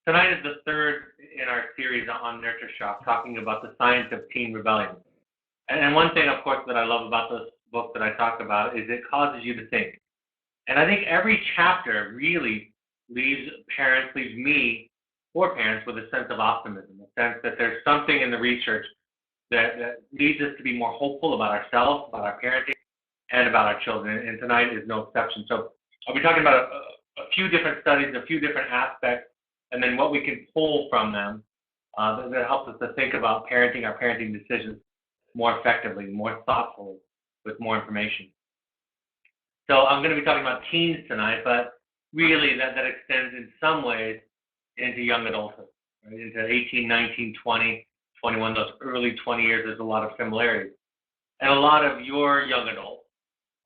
Tonight is the third in our series on Nurture Shock, talking about the science of teen rebellion. And one thing, of course, that I love about this book that I talk about is it causes you to think. And I think every chapter really leaves me, or parents, with a sense of optimism, a sense that there's something in the research that leads us to be more hopeful about ourselves, about our parenting, and about our children. And tonight is no exception. So I'll be talking about a few different studies, a few different aspects, and then what we can pull from them that helps us to think about parenting, our parenting decisions more effectively, more thoughtfully, with more information. So I'm going to be talking about teens tonight, but really that extends in some ways into young adulthood, right? Into 18, 19, 20, 21, those early 20 years, there's a lot of similarities. And a lot of your young adults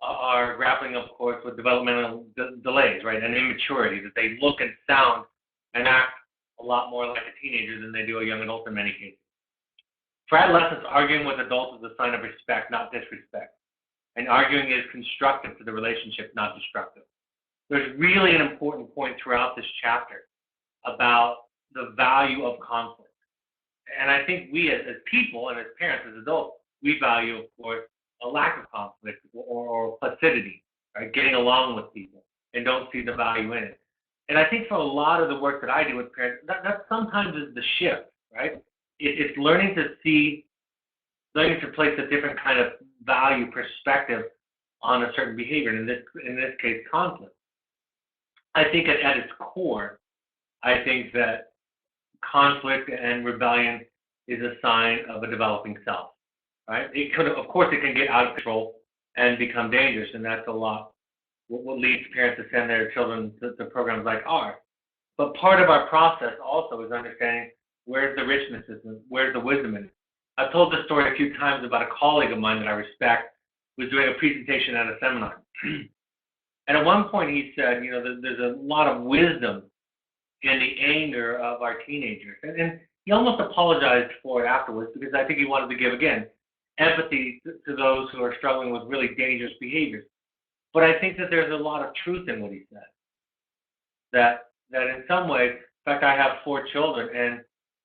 are grappling, of course, with developmental delays, right, and immaturity, that they look and sound and act a lot more like a teenager than they do a young adult in many cases. For adolescents, arguing with adults is a sign of respect, not disrespect. And arguing is constructive to the relationship, not destructive. There's really an important point throughout this chapter about the value of conflict. And I think we as people and as parents, as adults, we value, of course, a lack of conflict or placidity, right? Getting along with people, and don't see the value in it. And I think for a lot of the work that I do with parents, that sometimes is the shift, right? It's learning to place a different kind of value perspective on a certain behavior, and in this case, conflict. I think at its core, I think that conflict and rebellion is a sign of a developing self, right? Of course, it can get out of control and become dangerous, and that's a lot what leads parents to send their children to programs like ours. But part of our process also is understanding where's the richness in it, where's the wisdom in it. I've told this story a few times about a colleague of mine that I respect who was doing a presentation at a seminar. And at one point he said, there's a lot of wisdom in the anger of our teenagers. And he almost apologized for it afterwards because I think he wanted to give, again, empathy to those who are struggling with really dangerous behaviors. But I think that there's a lot of truth in what he said. That in some ways, in fact, I have 4 children, and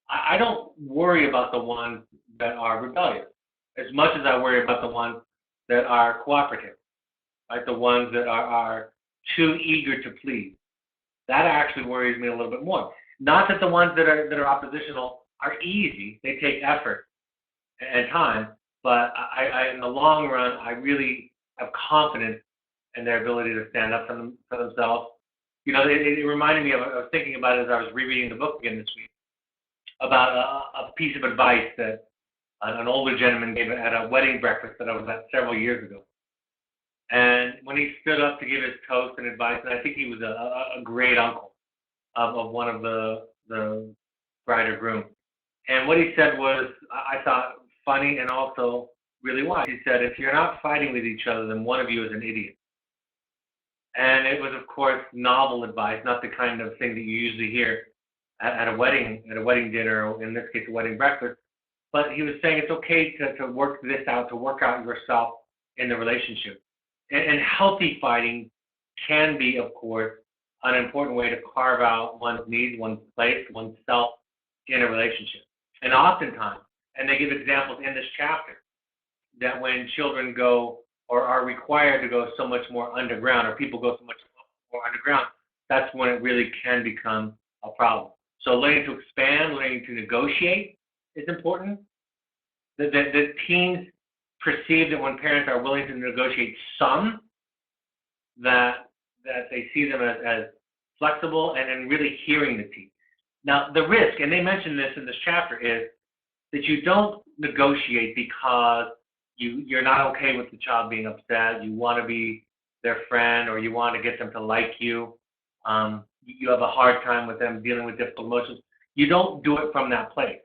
I don't worry about the ones that are rebellious as much as I worry about the ones that are cooperative, like the ones that are too eager to please. That actually worries me a little bit more. Not that the ones that are oppositional are easy; they take effort and time. But I in the long run, I really have confidence in their ability to stand up for themselves. It reminded me of, I was thinking about it as I was rereading the book again this week, about a piece of advice that an older gentleman gave at a wedding breakfast that I was at several years ago. And when he stood up to give his toast and advice, and I think he was a great uncle of one of the bride or groom. And what he said was, I thought, funny and also really wise. He said, if you're not fighting with each other, then one of you is an idiot. And it was, of course, novel advice, not the kind of thing that you usually hear at a wedding dinner, or in this case, a wedding breakfast. But he was saying it's okay to work this out, to work out yourself in the relationship. And healthy fighting can be, of course, an important way to carve out one's needs, one's place, one's self in a relationship. And oftentimes, and they give examples in this chapter, that when children go or are required to go so much more underground, or people go so much more underground, that's when it really can become a problem. So learning to expand, learning to negotiate is important. The teens perceive that when parents are willing to negotiate some, that they see them as flexible and then really hearing the teen. Now, the risk, and they mention this in this chapter, is that you don't negotiate because you're not okay with the child being upset, you want to be their friend, or you want to get them to like you, you have a hard time with them dealing with difficult emotions. You don't do it from that place.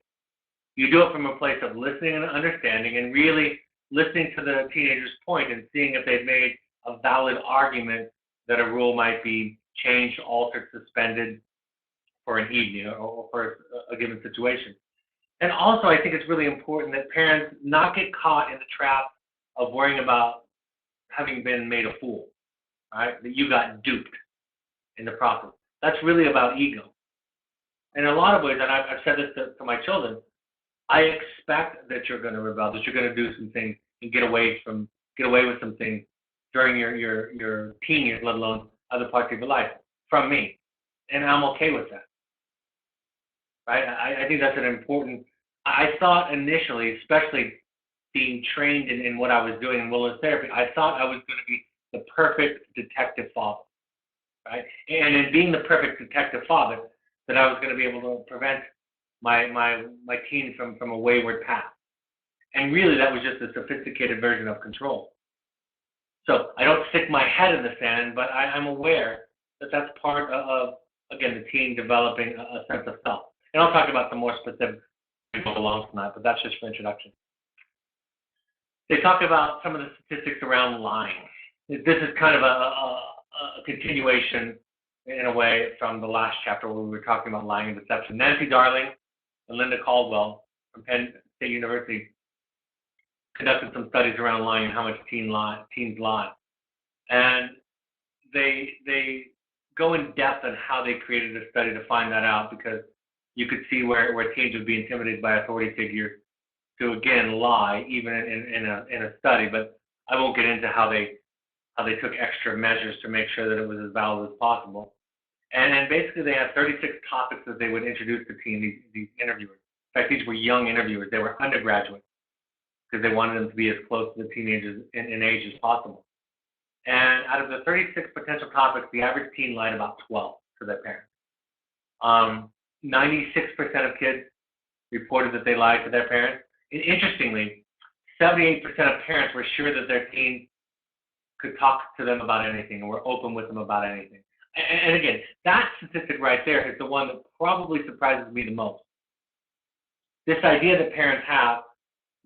You do it from a place of listening and understanding, and really listening to the teenager's point and seeing if they've made a valid argument that a rule might be changed, altered, suspended for an evening or for a given situation. And also, I think it's really important that parents not get caught in the trap of worrying about having been made a fool, right? That you got duped in the process. That's really about ego. in a lot of ways, and I've said this to my children, I expect that you're going to rebel, that you're going to do some things and get away with some things during your teen years, let alone other parts of your life, from me, and I'm okay with that. Right? I think that's an important. I thought initially, especially being trained in what I was doing in wilderness therapy, I thought I was going to be the perfect detective father, right? And in being the perfect detective father, that I was going to be able to prevent my teen from a wayward path. And really, that was just a sophisticated version of control. So I don't stick my head in the sand, but I'm aware that that's part of, again, the teen developing a sense of self. And I'll talk about some more specific go along tonight, but that's just for introduction. They talk about some of the statistics around lying. This is kind of a continuation, in a way, from the last chapter where we were talking about lying and deception. Nancy Darling and Linda Caldwell from Penn State University conducted some studies around lying and how much teens lie. And they go in depth on how they created a study to find that out, because you could see where teens would be intimidated by authority figures to, again, lie, even in a study. But I won't get into how they took extra measures to make sure that it was as valid as possible. And basically, they had 36 topics that they would introduce to teens, these interviewers. In fact, these were young interviewers. They were undergraduates because they wanted them to be as close to the teenagers in age as possible. And out of the 36 potential topics, the average teen lied about 12 to their parents. 96% of kids reported that they lied to their parents. And interestingly, 78% of parents were sure that their teen could talk to them about anything and were open with them about anything. And again, that statistic right there is the one that probably surprises me the most. This idea that parents have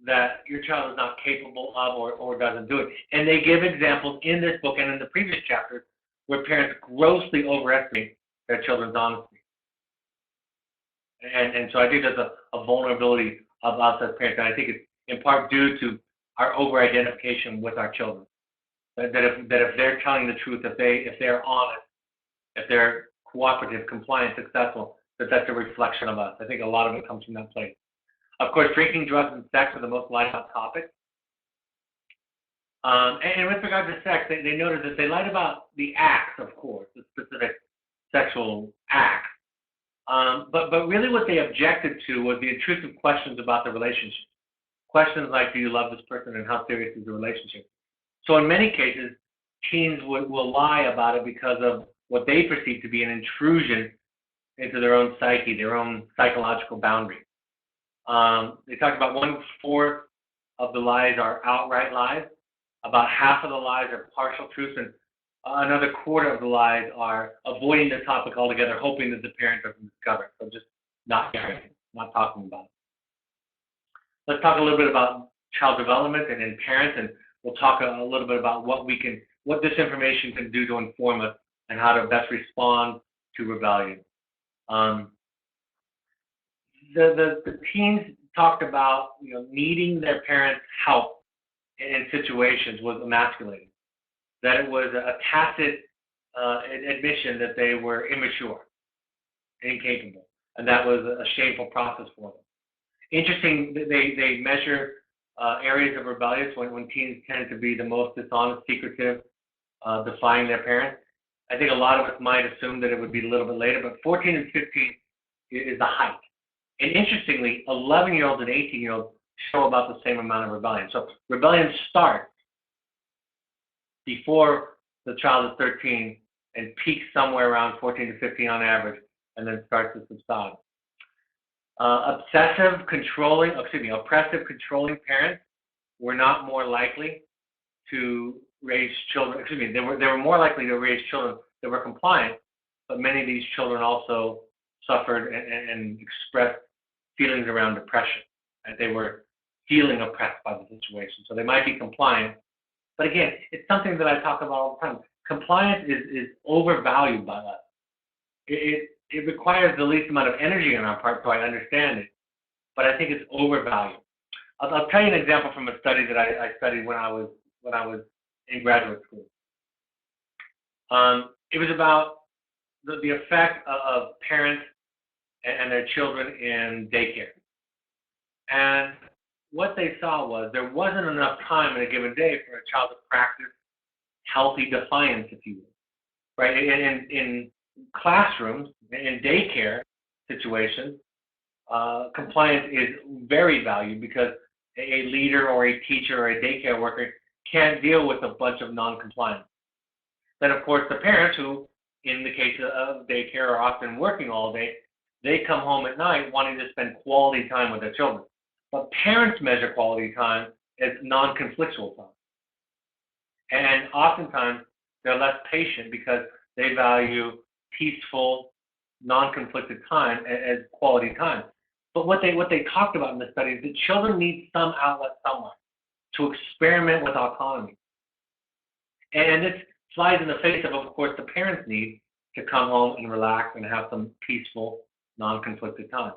that your child is not capable of or doesn't do it. And they give examples in this book and in the previous chapters where parents grossly overestimate their children's honesty. And so I think there's a vulnerability of us as parents, and I think it's in part due to our over-identification with our children. That if they're telling the truth, if they're honest, if they're cooperative, compliant, successful, that's a reflection of us. I think a lot of it comes from that place. Of course, drinking, drugs, and sex are the most lied about topics. And with regard to sex, they noted that they lied about the acts, of course, the specific sexual acts. But really what they objected to was the intrusive questions about the relationship. Questions like, do you love this person, and how serious is the relationship? So in many cases, teens will lie about it because of what they perceive to be an intrusion into their own psyche, their own psychological boundary. They talked about 1/4 of the lies are outright lies. About half of the lies are partial truths, and another 1/4 of the lies are avoiding the topic altogether, hoping that the parent doesn't discover it. So just not hearing it, not talking about it. Let's talk a little bit about child development and parents, and we'll talk a little bit about what this information can do to inform us and how to best respond to rebellion. The teens talked about needing their parents' help in situations was emasculating. That it was a tacit admission that they were immature, incapable, and that was a shameful process for them. Interesting, they measure areas of rebellion when teens tend to be the most dishonest, secretive, defying their parents. I think a lot of us might assume that it would be a little bit later, but 14 and 15 is the height. And interestingly, 11-year-olds and 18-year-olds show about the same amount of rebellion. So rebellion starts before the child is 13 and peaks somewhere around 14 to 15 on average, and then starts to subside. Oppressive, controlling parents were not more likely to raise children. They were more likely to raise children that were compliant, but many of these children also suffered and expressed feelings around depression, and they were feeling oppressed by the situation. So they might be compliant, but again, it's something that I talk about all the time. Compliance is overvalued by us. It requires the least amount of energy on our part, so I understand it, but I think it's overvalued. I'll tell you an example from a study that I studied when I was in graduate school. It was about the effect of parents and their children in daycare. And what they saw was there wasn't enough time in a given day for a child to practice healthy defiance, if you will, right? In classrooms, in daycare situations, compliance is very valued because a leader or a teacher or a daycare worker can't deal with a bunch of non-compliance. Then, of course, the parents who, in the case of daycare, are often working all day, they come home at night wanting to spend quality time with their children. But parents measure quality time as non-conflictual time. And oftentimes, they're less patient because they value peaceful, non-conflicted time as quality time. But what they talked about in the study is that children need some outlet somewhere to experiment with autonomy. And this flies in the face of course, the parents' need to come home and relax and have some peaceful, non-conflicted time.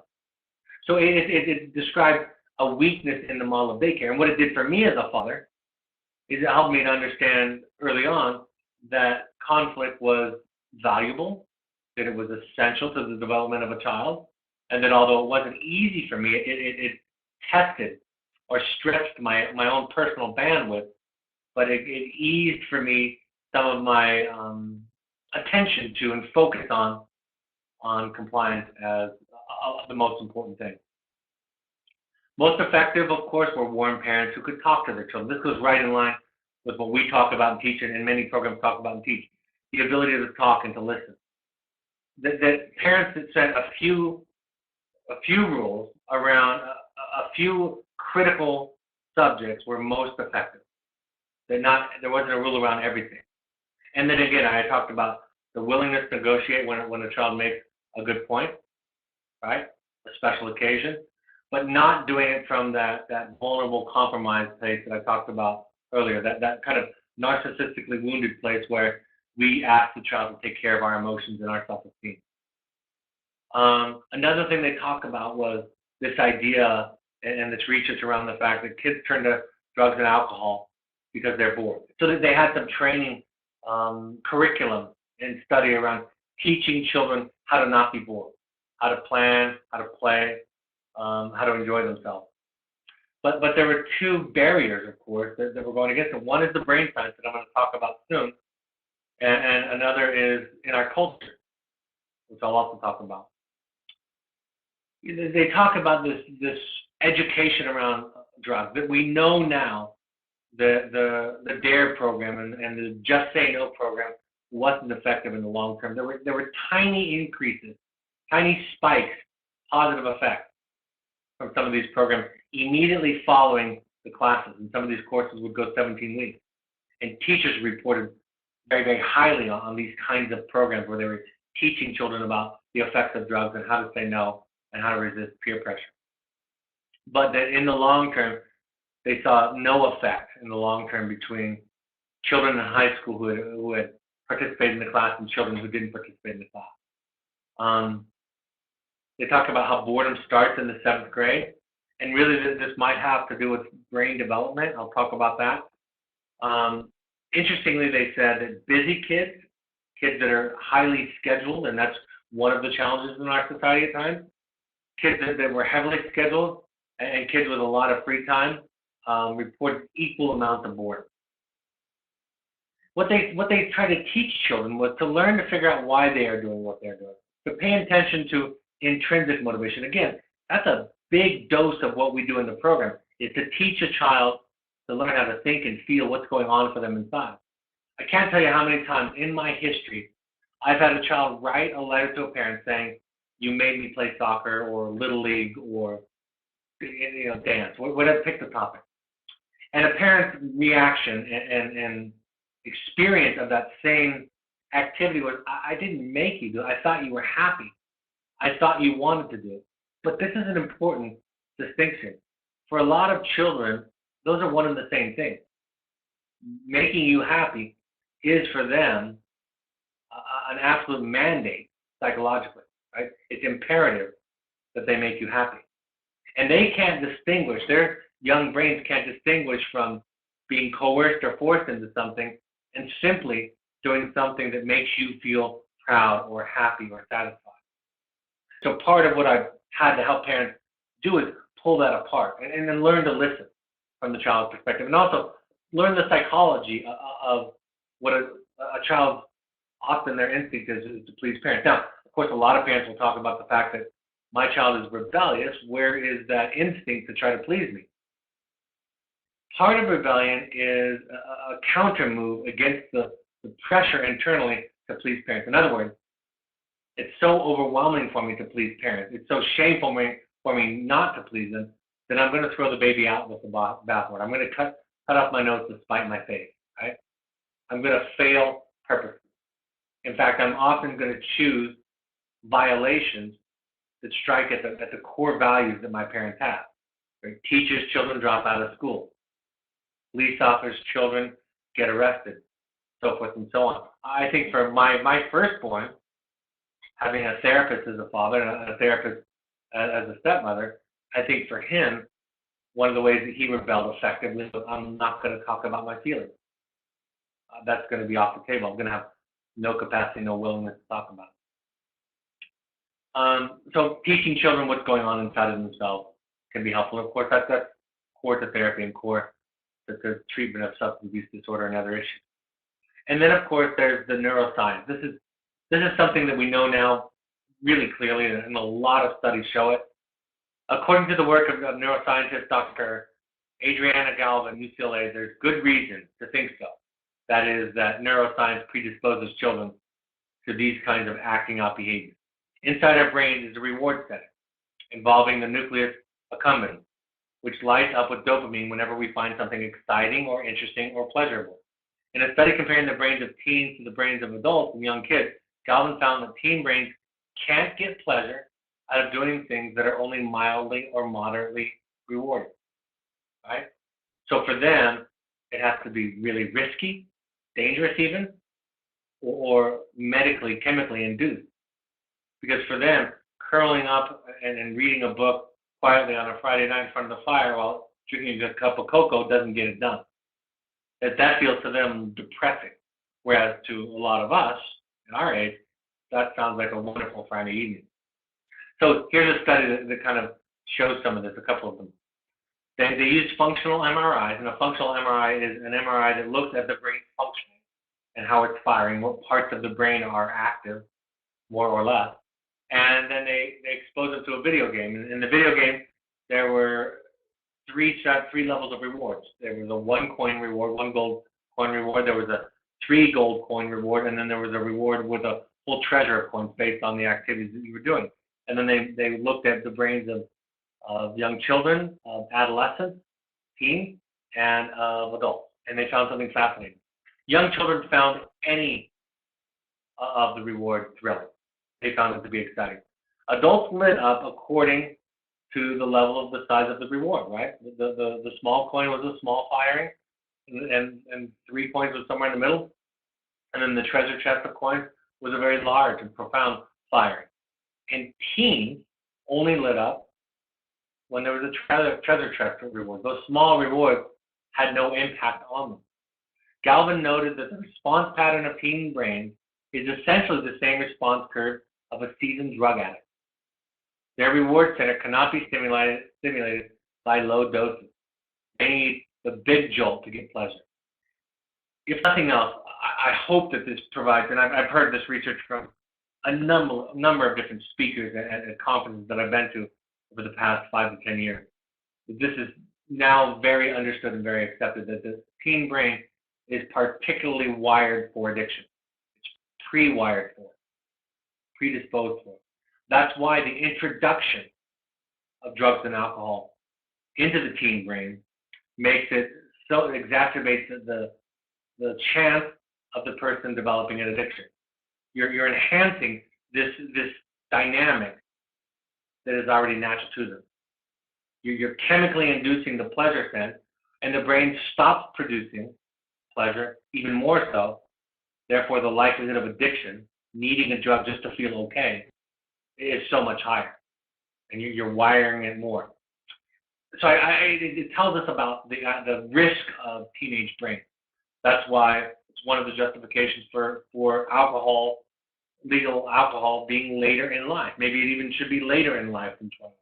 So it described a weakness in the model of daycare. And what it did for me as a father is it helped me to understand early on that conflict was valuable, that it was essential to the development of a child, and that although it wasn't easy for me, it tested or stretched my own personal bandwidth, but it eased for me some of my attention to and focus on compliance as the most important thing. Most effective, of course, were warm parents who could talk to their children. This goes right in line with what we talk about and teach, and many programs talk about and teach, the ability to talk and to listen. That parents that set a few rules around a few critical subjects were most effective. There wasn't a rule around everything. And then again, I talked about the willingness to negotiate when a child makes a good point, right? A special occasion, but not doing it from that vulnerable compromise place that I talked about earlier, that kind of narcissistically wounded place where we ask the child to take care of our emotions and our self-esteem. Another thing they talked about was this idea and this research around the fact that kids turn to drugs and alcohol because they're bored. So that they had some training curriculum and study around teaching children how to not be bored, how to plan, how to play, how to enjoy themselves. But there were two barriers, of course, that were going against it. One is the brain science that I'm going to talk about soon, and another is in our culture, which I'll also talk about. They talk about this education around drugs that we know now. The DARE program and the Just Say No program wasn't effective in the long term. There were tiny increases, tiny spikes, positive effects from some of these programs immediately following the classes. And some of these courses would go 17 weeks. And teachers reported very, very highly on these kinds of programs where they were teaching children about the effects of drugs and how to say no and how to resist peer pressure. But that in the long term, they saw no effect in the long term between children in high school who had participated in the class and children who didn't participate in the class. They talk about how boredom starts in the 7th grade, and really this might have to do with brain development. I'll talk about that. Interestingly, they said that busy kids that are highly scheduled, and that's one of the challenges in our society at times, kids that were heavily scheduled and kids with a lot of free time reported equal amounts of boredom. What they try to teach children was to learn to figure out why they are doing what they're doing, to pay attention to intrinsic motivation. Again, that's a big dose of what we do in the program, is to teach a child to learn how to think and feel what's going on for them inside. I can't tell you how many times in my history I've had a child write a letter to a parent saying, "You made me play soccer or little league or dance," whatever, pick the topic. And a parent's reaction and experience of that same activity was, "I didn't make you do it. I thought you were happy. I thought you wanted to do it." But this is an important distinction. For a lot of children, those are one and the same thing. Making you happy is for them an absolute mandate psychologically, right? It's imperative that they make you happy. And they can't distinguish, their young brains can't distinguish from being coerced or forced into something and simply doing something that makes you feel proud or happy or satisfied. So part of what I've had to help parents do is pull that apart and then learn to listen from the child's perspective, and also learn the psychology of what a child's often their instinct is to please parents. Now, of course, a lot of parents will talk about the fact that my child is rebellious. Where is that instinct to try to please me? Part of rebellion is a counter move against the pressure internally to please parents. In other words, it's so overwhelming for me to please parents. It's so shameful for me not to please them that I'm going to throw the baby out with the bathwater. I'm going to cut off my nose to spite my face. Right? I'm going to fail purposely. In fact, I'm often going to choose violations that strike at the core values that my parents have. Right? Teachers' children drop out of school. Police officers' children get arrested, so forth and so on. I think for my firstborn, having a therapist as a father and a therapist as a stepmother, I think for him, one of the ways that he rebelled effectively was, I'm not going to talk about my feelings. That's going to be off the table. I'm going to have no capacity, no willingness to talk about it. So teaching children what's going on inside of themselves can be helpful. Of course, that's core to therapy and core to the treatment of substance abuse disorder and other issues. And then, of course, there's the neuroscience. This is something that we know now really clearly, and a lot of studies show it. According to the work of neuroscientist Dr. Adriana Galvin, UCLA, there's good reason to think so. That is, that neuroscience predisposes children to these kinds of acting out behaviors. Inside our brain is a reward setting involving the nucleus accumbens, which lights up with dopamine whenever we find something exciting or interesting or pleasurable. In a study comparing the brains of teens to the brains of adults and young kids, Galvin found that teen brains can't get pleasure out of doing things that are only mildly or moderately rewarding, right? So for them, it has to be really risky, dangerous even, or medically, chemically induced. Because for them, curling up and reading a book quietly on a Friday night in front of the fire while drinking a cup of cocoa doesn't get it done. That feels to them depressing. Whereas to a lot of us, in our age, that sounds like a wonderful Friday evening. So here's a study that kind of shows some of this, a couple of them. They use functional MRIs, and a functional MRI is an MRI that looks at the brain functioning and how it's firing, what parts of the brain are active, more or less. And then they expose them to a video game. In the video game, there were three levels of rewards. There was a 1 coin reward, 1 gold coin reward. There was a 3 gold coin reward, and then there was a reward with a full treasure of coins based on the activities that you were doing. And then they looked at the brains of young children, of adolescents, teens, and of adults. And they found something fascinating. Young children found any of the reward thrilling. They found it to be exciting. Adults lit up according to the level of the size of the reward, right? The small coin was a small firing, and 3 coins was somewhere in the middle. And then the treasure chest of coins was a very large and profound firing. And teens only lit up when there was a treasure chest reward. Those small rewards had no impact on them. Galvin noted that the response pattern of teen brains is essentially the same response curve of a seasoned drug addict. Their reward center cannot be stimulated by low doses. They need the big jolt to get pleasure. If nothing else, I hope that this provides, and I've heard this research from a number of different speakers at conferences that I've been to over the past 5 to 10 years. This is now very understood and very accepted that the teen brain is particularly wired for addiction. It's pre-wired for it, predisposed for it. That's why the introduction of drugs and alcohol into the teen brain makes it so it exacerbates the chance of the person developing an addiction. You're enhancing this dynamic that is already natural to them. You're chemically inducing the pleasure sense, and the brain stops producing pleasure even more so. Therefore, the likelihood of addiction, needing a drug just to feel okay, is so much higher, and you're wiring it more. So it tells us about the risk of teenage brain. That's why it's one of the justifications for alcohol legal alcohol being later in life. Maybe it even should be later in life than 21.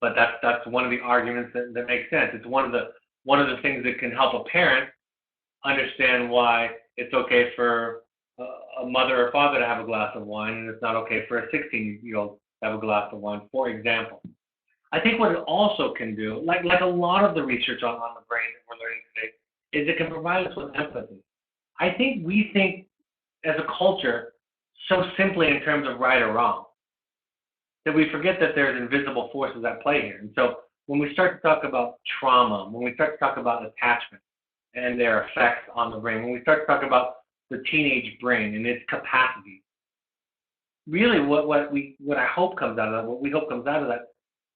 But that's one of the arguments that makes sense. It's one of the things that can help a parent understand why it's okay for a mother or father to have a glass of wine, and it's not okay for a 16-year-old to have a glass of wine, for example. I think what it also can do, like a lot of the research on the brain that we're learning today, is it can provide us with empathy. I think we think as a culture so simply in terms of right or wrong that we forget that there's invisible forces at play here. And so when we start to talk about trauma, when we start to talk about attachment and their effects on the brain, when we start to talk about the teenage brain and its capacity, really what I hope comes out of that, what we hope comes out of that,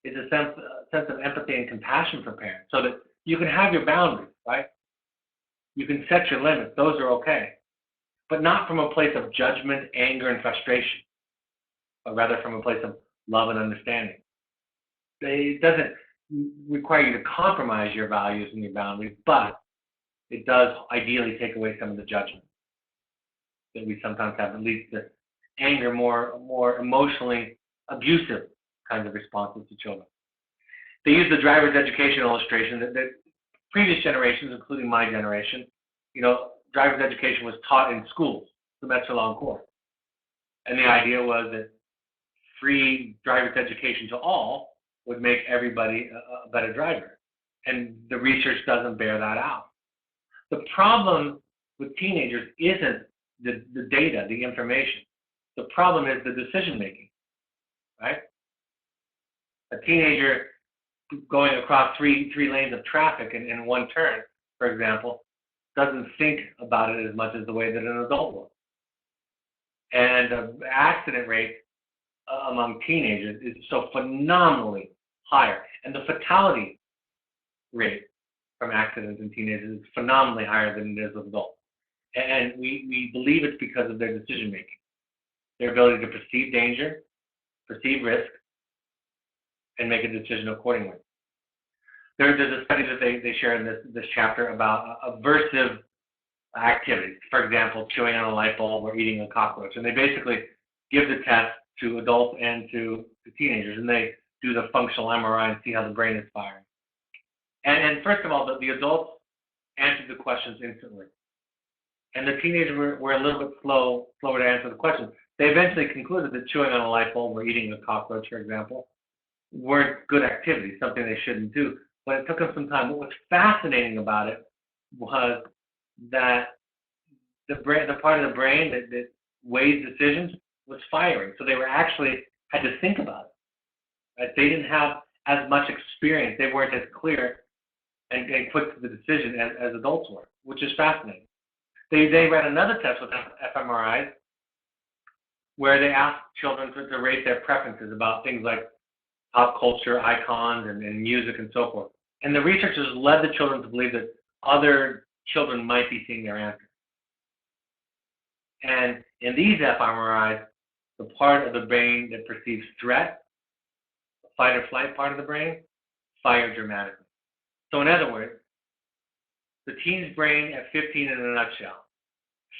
is a sense of empathy and compassion for parents, so that you can have your boundaries, right? You can set your limits; those are okay, but not from a place of judgment, anger, and frustration, but rather from a place of love and understanding. It doesn't require you to compromise your values and your boundaries, but it does ideally take away some of the judgment that we sometimes have, at least the anger, more emotionally abusive kinds of responses to children. They use the driver's education illustration that previous generations, including my generation, driver's education was taught in schools, semester-long course. And the idea was that free driver's education to all would make everybody a better driver. And the research doesn't bear that out. The problem with teenagers isn't the data, the information. The problem is the decision-making, right? A teenager going across three lanes of traffic in one turn, for example, doesn't think about it as much as the way that an adult will. And the accident rate among teenagers is so phenomenally higher. And the fatality rate from accidents in teenagers is phenomenally higher than it is with adults. And we believe it's because of their decision making, their ability to perceive danger, perceive risk, and make a decision accordingly. There's a study that they share in this chapter about aversive activities. For example, chewing on a light bulb or eating a cockroach. And they basically give the test to adults and to teenagers, and they do the functional MRI and see how the brain is firing. And first of all, the adults answered the questions instantly. And the teenagers were a little bit slower to answer the questions. They eventually concluded that chewing on a light bulb or eating a cockroach, for example, weren't good activities, something they shouldn't do. But it took them some time. What was fascinating about it was that the part of the brain that weighs decisions was firing. So they had to think about it. Right? They didn't have as much experience. They weren't as clear and quick to the decision as adults were, which is fascinating. They ran another test with fMRIs where they asked children to rate their preferences about things like pop culture icons and music and so forth. And the researchers led the children to believe that other children might be seeing their answers. And in these fMRIs, the part of the brain that perceives threat, the fight or flight part of the brain, fired dramatically. So in other words, the teen's brain at 15 in a nutshell.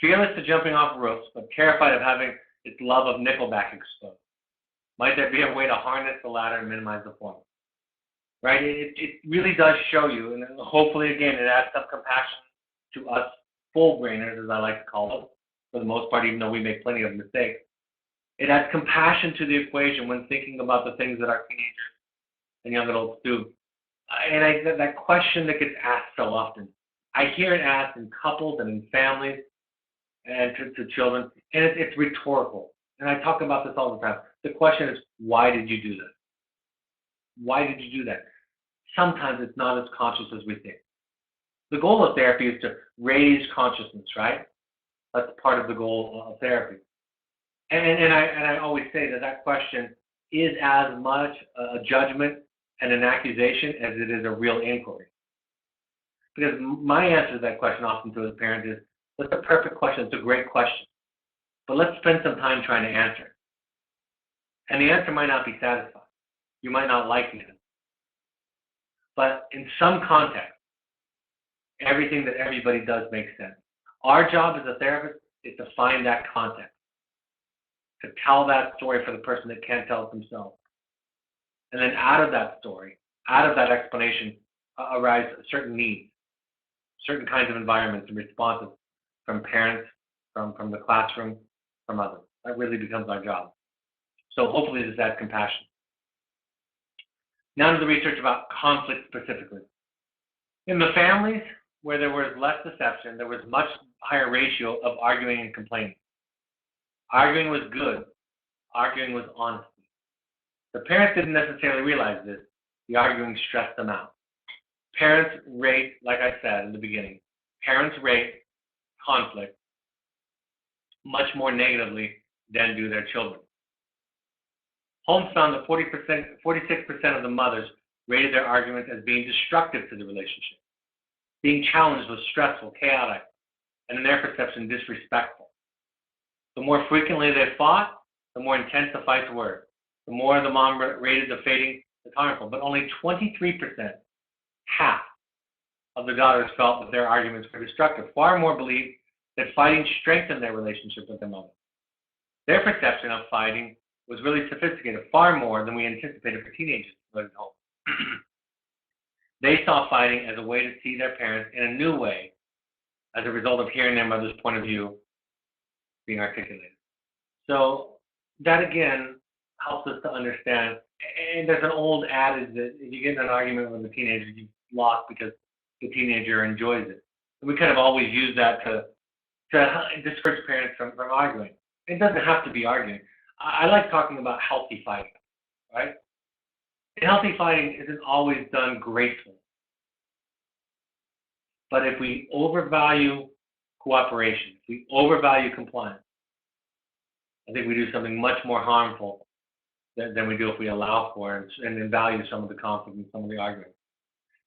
Fearless to jumping off roofs, but terrified of having its love of Nickelback exposed. Might there be a way to harness the latter and minimize the former? Right? It really does show you, and hopefully, again, it adds some compassion to us full-brainers, as I like to call them, for the most part, even though we make plenty of mistakes. It adds compassion to the equation when thinking about the things that our teenagers and young adults do. And that question that gets asked so often, I hear it asked in couples and in families and to children, and it's rhetorical. And I talk about this all the time. The question is, why did you do this? Why did you do that? Sometimes it's not as conscious as we think. The goal of therapy is to raise consciousness, right? That's part of the goal of therapy. And I always say that question is as much a judgment and an accusation as it is a real inquiry. Because my answer to that question often to a parent is, that's a perfect question, it's a great question. But let's spend some time trying to answer it. And the answer might not be satisfying. You might not like it. But in some context, everything that everybody does makes sense. Our job as a therapist is to find that context. to tell that story for the person that can't tell it themselves. And then out of that story, out of that explanation, arise certain needs, certain kinds of environments and responses from parents, from the classroom, from others. That really becomes our job. So hopefully this adds compassion. Now to the research about conflict specifically. In the families where there was less deception, there was much higher ratio of arguing and complaining. Arguing was good. Arguing was honesty. The parents didn't necessarily realize this. The arguing stressed them out. Parents rate, like I said in the beginning, parents rate conflict much more negatively than do their children. Holmes found that 46% of the mothers rated their arguments as being destructive to the relationship. Being challenged was stressful, chaotic, and in their perception, disrespectful. The more frequently they fought, the more intense the fights were. The more the mom rated the fighting as harmful. But only 23%, half of the daughters felt that their arguments were destructive. Far more believed that fighting strengthened their relationship with their mother. Their perception of fighting was really sophisticated, far more than we anticipated for teenagers living at home. They saw fighting as a way to see their parents in a new way as a result of hearing their mother's point of view being articulated. So that again helps us to understand. And there's an old adage that if you get in an argument with a teenager, you've lost because the teenager enjoys it. And we kind of always use that to discourage parents from arguing. It doesn't have to be arguing. I like talking about healthy fighting, right? And healthy fighting isn't always done gracefully. But if we overvalue cooperation, if we overvalue compliance, I think we do something much more harmful than we do if we allow for it and then value some of the conflict and some of the arguments.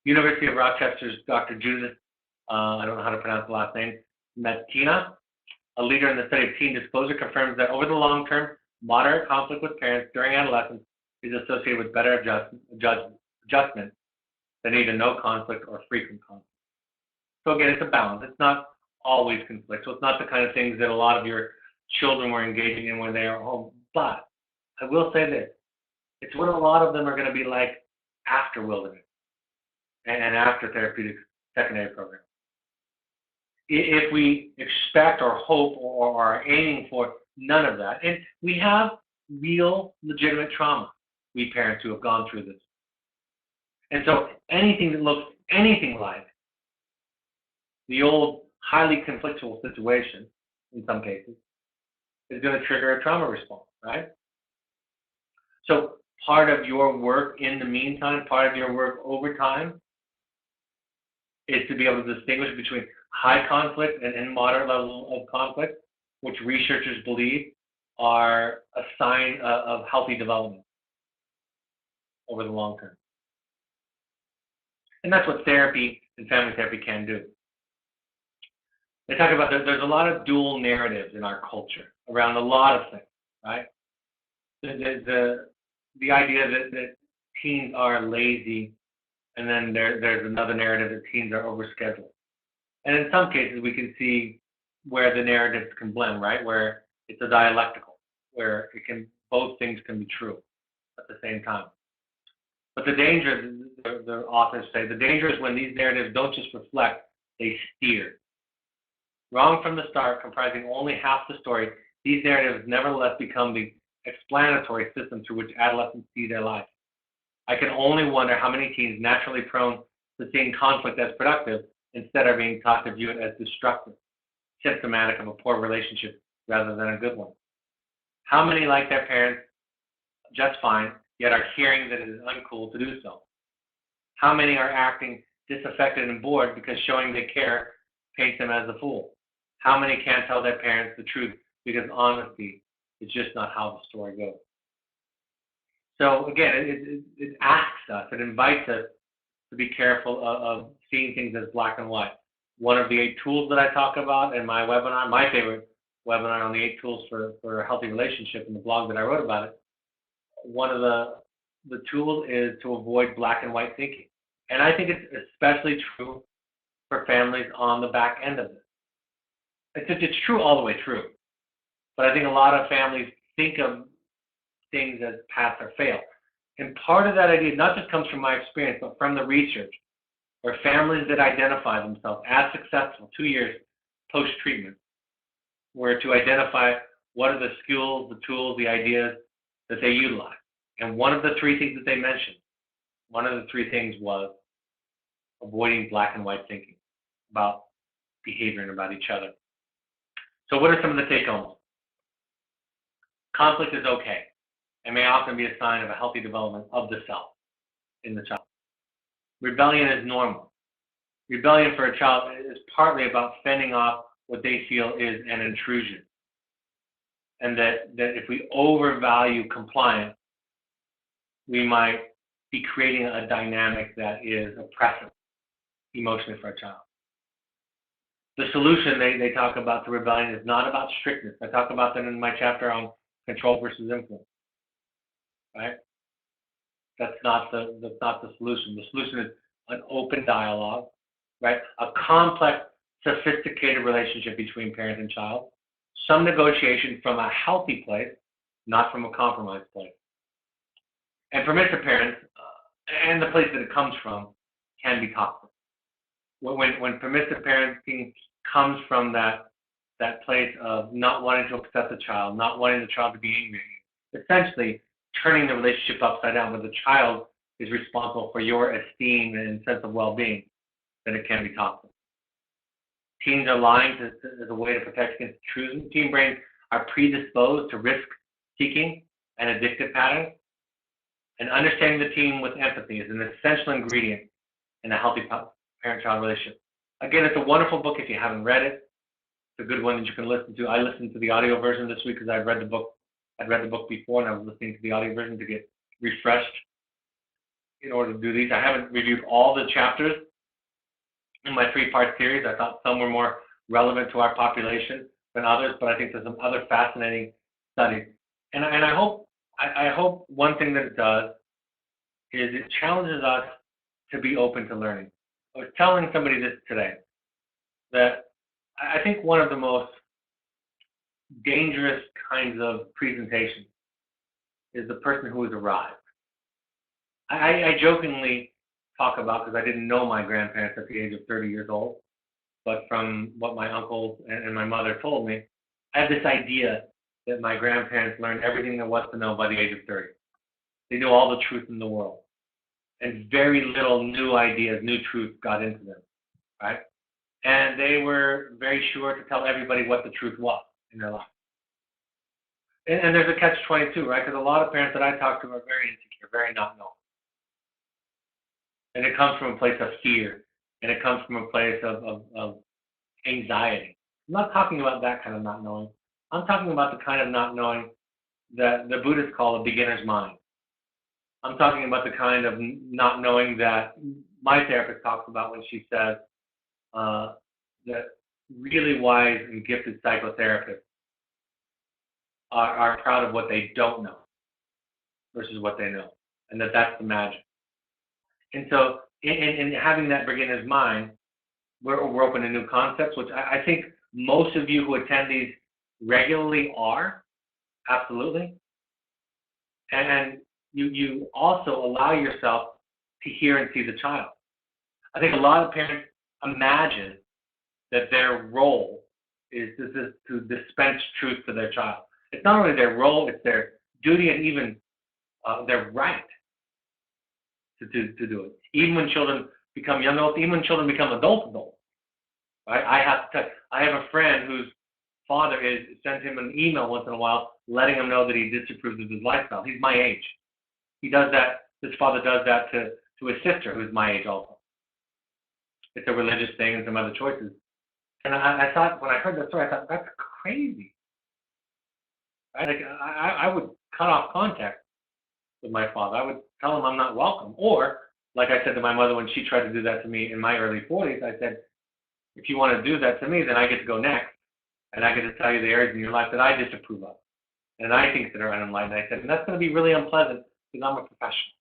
University of Rochester's Dr. Judith, I don't know how to pronounce the last name, Matina, a leader in the study of teen disclosure, confirms that over the long term, moderate conflict with parents during adolescence is associated with better adjustment than either no conflict or frequent conflict. So again, it's a balance. It's not always conflict. So it's not the kind of things that a lot of your children were engaging in when they are home. But I will say this, it's what a lot of them are going to be like after wilderness and after therapeutic secondary program. If we expect or hope or are aiming for none of that, and we have real legitimate trauma, we parents who have gone through this. And so anything that looks anything like the old highly conflictual situation, in some cases, is going to trigger a trauma response, right? So part of your work in the meantime, part of your work over time, is to be able to distinguish between high conflict and moderate level of conflict, which researchers believe are a sign of healthy development over the long term. And that's what therapy and family therapy can do. They talk about there's a lot of dual narratives in our culture around a lot of things, right? The idea that teens are lazy, and then there's another narrative that teens are overscheduled. And in some cases, we can see where the narratives can blend, right? Where it's a dialectical, where both things can be true at the same time. But the danger, the authors say, the danger is when these narratives don't just reflect, they steer. Wrong from the start, comprising only half the story, these narratives nevertheless become the explanatory system through which adolescents see their life. I can only wonder how many teens naturally prone to seeing conflict as productive instead are being taught to view it as destructive, symptomatic of a poor relationship rather than a good one. How many like their parents just fine, yet are hearing that it is uncool to do so? How many are acting disaffected and bored because showing they care paints them as a fool? How many can't tell their parents the truth because honesty is just not how the story goes? So again, it asks us, it invites us to be careful of seeing things as black and white. One of the 8 tools that I talk about in my webinar, my favorite webinar on the 8 tools for a healthy relationship in the blog that I wrote about it, one of the tools is to avoid black and white thinking. And I think it's especially true for families on the back end of this. It's true all the way through. But I think a lot of families think of things as pass or fail. And part of that idea not just comes from my experience, but from the research, where families that identify themselves as successful 2 years post-treatment were to identify what are the skills, the tools, the ideas that they utilize. And one of the three things that they mentioned, one of the three things was avoiding black and white thinking about behavior and about each other. So what are some of the take-homes? Conflict is okay and may often be a sign of a healthy development of the self in the child. Rebellion is normal. Rebellion for a child is partly about fending off what they feel is an intrusion. And that if we overvalue compliance, we might be creating a dynamic that is oppressive emotionally for a child. The solution they talk about to rebellion is not about strictness. I talk about that in my chapter on control versus influence. Right? That's not the solution. The solution is an open dialogue, right? A complex, sophisticated relationship between parent and child. Some negotiation from a healthy place, not from a compromised place. And permissive parents, and the place that it comes from, can be toxic. When permissive parenting comes from that place of not wanting to upset the child, not wanting the child to be angry, essentially turning the relationship upside down, where the child is responsible for your esteem and sense of well-being, then it can be toxic. Teens are lying as a way to protect against intrusion. Teen brains are predisposed to risk-seeking and addictive patterns. And understanding the teen with empathy is an essential ingredient in a healthy parent-child relationship. Again, it's a wonderful book if you haven't read it. It's a good one that you can listen to. I listened to the audio version this week because I'd read the book before, and I was listening to the audio version to get refreshed in order to do these. I haven't reviewed all the chapters in my 3-part series. I thought some were more relevant to our population than others, but I think there's some other fascinating studies. And I hope one thing that it does is it challenges us to be open to learning. I was telling somebody this today, that I think one of the most dangerous kinds of presentations is the person who has arrived. I jokingly talk about, because I didn't know my grandparents at the age of 30 years old, but from what my uncles and my mother told me, I have this idea that my grandparents learned everything there was to know by the age of 30. They knew all the truth in the world. And very little new ideas, new truth got into them, right? And they were very sure to tell everybody what the truth was in their life. And there's a catch-22, right? Because a lot of parents that I talk to are very insecure, very not knowing. And it comes from a place of fear, and it comes from a place of anxiety. I'm not talking about that kind of not knowing. I'm talking about the kind of not knowing that the Buddhists call a beginner's mind. I'm talking about the kind of not knowing that my therapist talks about when she says that really wise and gifted psychotherapists are proud of what they don't know versus what they know, and that's the magic. And so in having that beginner's mind, we're open to new concepts, which I think most of you who attend these regularly are, absolutely. And you also allow yourself to hear and see the child. I think a lot of parents imagine that their role is to dispense truth to their child. It's not only their role, it's their duty and even their right to do it. Even when children become young adults, even when children become adults, right? I have a friend whose father sends him an email once in a while letting him know that he disapproves of his lifestyle. He's my age. He does that. His father does that to his sister, who's my age also. It's a religious thing and some other choices. And I thought, when I heard that story, I thought, that's crazy. Right? Like, I would cut off contact with my father. I would tell him I'm not welcome. Or, like I said to my mother when she tried to do that to me in my early 40s, I said, if you want to do that to me, then I get to go next. And I get to tell you the areas in your life that I disapprove of and I think that are unenlightened. I said, and that's going to be really unpleasant because I'm a professional.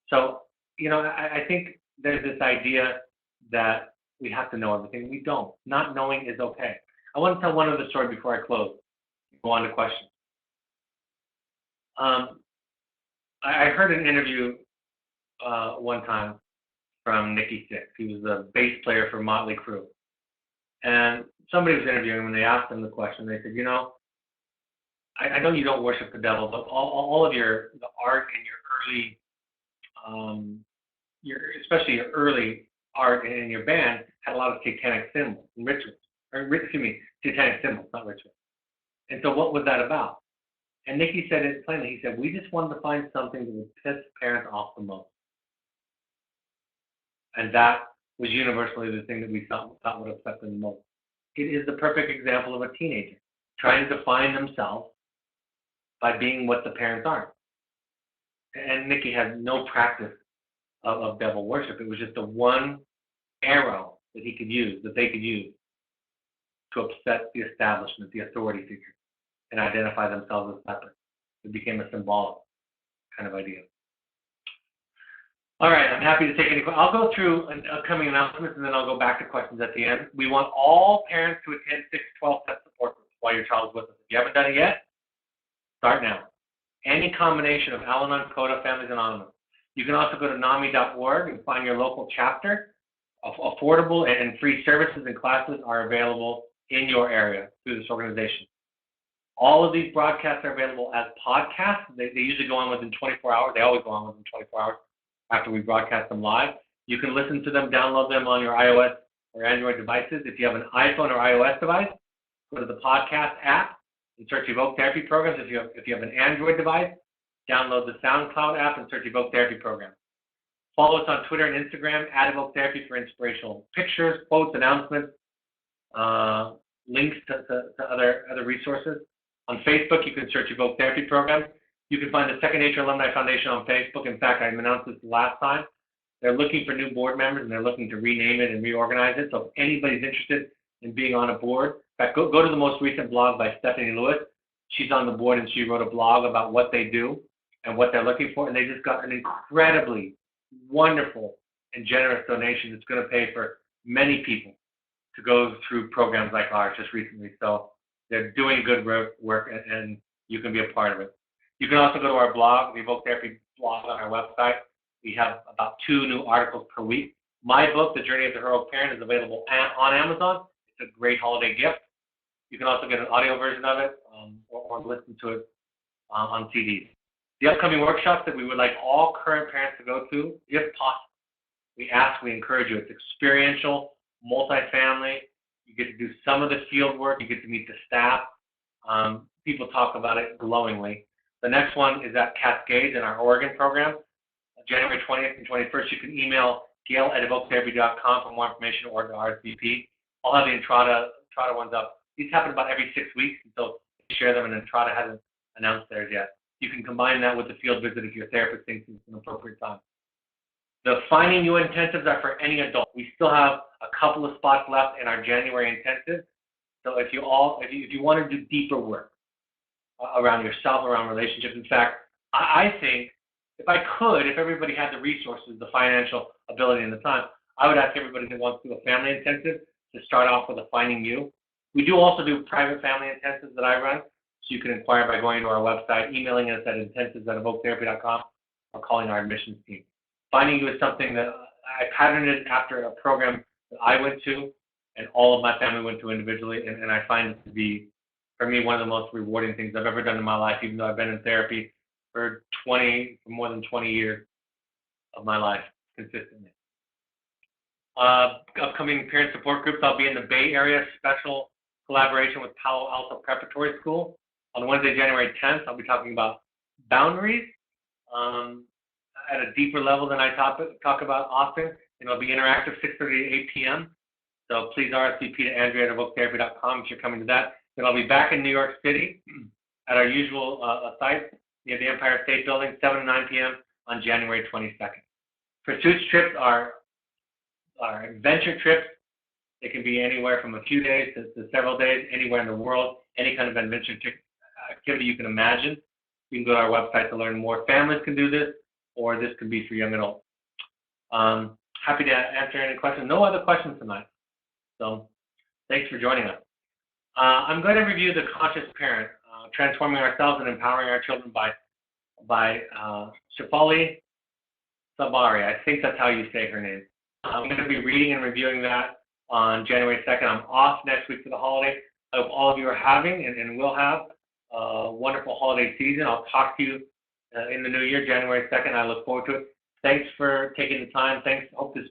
So, I think there's this idea that we have to know everything. We don't. Not knowing is okay. I want to tell one other story before I close. Go on to questions. I heard an interview one time from Nikki Sixx. He was the bass player for Motley Crue. And somebody was interviewing him, and they asked him the question. They said, I know you don't worship the devil, but all of the art and especially your early art in your band had a lot of satanic symbols and rituals. Satanic symbols, not rituals. And so what was that about? And Nikki said it plainly. He said, we just wanted to find something that would piss parents off the most. And that was universally the thing that we thought would upset them the most. It is the perfect example of a teenager trying to define themselves by being what the parents aren't. And Nikki had no practice of devil worship. It was just the one arrow that they could use to upset the establishment, the authority figure, and identify themselves as separate. It became a symbolic kind of idea. All right, I'm happy to take any questions. I'll go through upcoming announcements, and then I'll go back to questions at the end. We want all parents to attend 6 to 12-step support groups while your child is with us. If you haven't done it yet, start now. Any combination of Al-Anon, CODA, Families Anonymous. You can also go to NAMI.org and find your local chapter. Affordable and free services and classes are available in your area through this organization. All of these broadcasts are available as podcasts. They usually go on within 24 hours. They always go on within 24 hours after we broadcast them live. You can listen to them, download them on your iOS or Android devices. If you have an iPhone or iOS device, go to the podcast app and search Evoke Therapy Programs. If you have an Android device, download the SoundCloud app and search Evoke Therapy Program. Follow us on Twitter and Instagram, @Evoke Therapy, for inspirational pictures, quotes, announcements, links to other resources. On Facebook, you can search Evoke Therapy Program. You can find the Second Nature Alumni Foundation on Facebook. In fact, I announced this last time. They're looking for new board members, and they're looking to rename it and reorganize it. So if anybody's interested in being on a board, in fact, go to the most recent blog by Stephanie Lewis. She's on the board, and she wrote a blog about what they do and what they're looking for. And they just got an incredibly wonderful and generous donation that's going to pay for many people to go through programs like ours just recently. So they're doing good work, and you can be a part of it. You can also go to our blog, the Evoke Therapy blog on our website. We have about 2 new articles per week. My book, The Journey of the Heroic Parent, is available on Amazon. It's a great holiday gift. You can also get an audio version of it or listen to it on CDs. The upcoming workshops that we would like all current parents to go to, if possible, we encourage you. It's experiential, multifamily. You get to do some of the field work. You get to meet the staff. People talk about it glowingly. The next one is at Cascades in our Oregon program, January 20th and 21st. You can email gail@evoketherapy.com for more information or to RSVP. I'll have the Entrada ones up. These happen about every 6 weeks, and so share them, and Entrada hasn't announced theirs yet. You can combine that with the field visit if your therapist thinks it's an appropriate time. The Finding You intensives are for any adult. We still have a couple of spots left in our January intensive. So if you want to do deeper work around yourself, around relationships, in fact, I think if everybody had the resources, the financial ability, and the time, I would ask everybody that wants to do a family intensive to start off with a Finding You. We do also do private family intensives that I run, so you can inquire by going to our website, emailing us at intensives@evoketherapy.com, or calling our admissions team. Finding You is something that I patterned it after a program that I went to and all of my family went to individually, and I find it to be, for me, one of the most rewarding things I've ever done in my life, even though I've been in therapy for more than 20 years of my life consistently. Upcoming parent support groups, I'll be in the Bay Area, special collaboration with Palo Alto Preparatory School. On Wednesday, January 10th, I'll be talking about boundaries at a deeper level than I talk about often, and it'll be interactive, 6:30 to 8 p.m. So please RSVP to Andrea@evoketherapy.com if you're coming to that. Then I'll be back in New York City at our usual site near the Empire State Building, 7 to 9 p.m. on January 22nd. Pursuits trips are adventure trips. They can be anywhere from a few days to several days, anywhere in the world, any kind of adventure activity you can imagine. You can go to our website to learn more. Families can do this, or this can be for young adults. Happy to answer any questions. No other questions tonight. So thanks for joining us. I'm going to review The Conscious Parent, Transforming Ourselves and Empowering Our Children by by Shefali Sabari. I think that's how you say her name. I'm going to be reading and reviewing that on January 2nd. I'm off next week for the holiday. I hope all of you are having and will have a wonderful holiday season. I'll talk to you in the new year, January 2nd. I look forward to it. Thanks for taking the time. Thanks. Hope this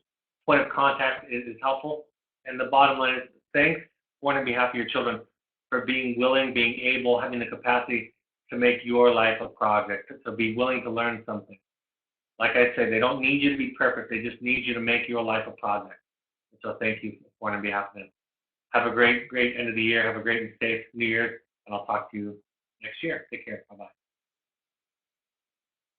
point of contact is helpful. And the bottom line is thanks, on behalf of your children, for being willing, being able, having the capacity to make your life a project, to be willing to learn something. Like I said, they don't need you to be perfect. They just need you to make your life a project. So thank you on behalf of them. Have a great end of the year. Have a great and safe New Year's, and I'll talk to you next year. Take care. Bye-bye.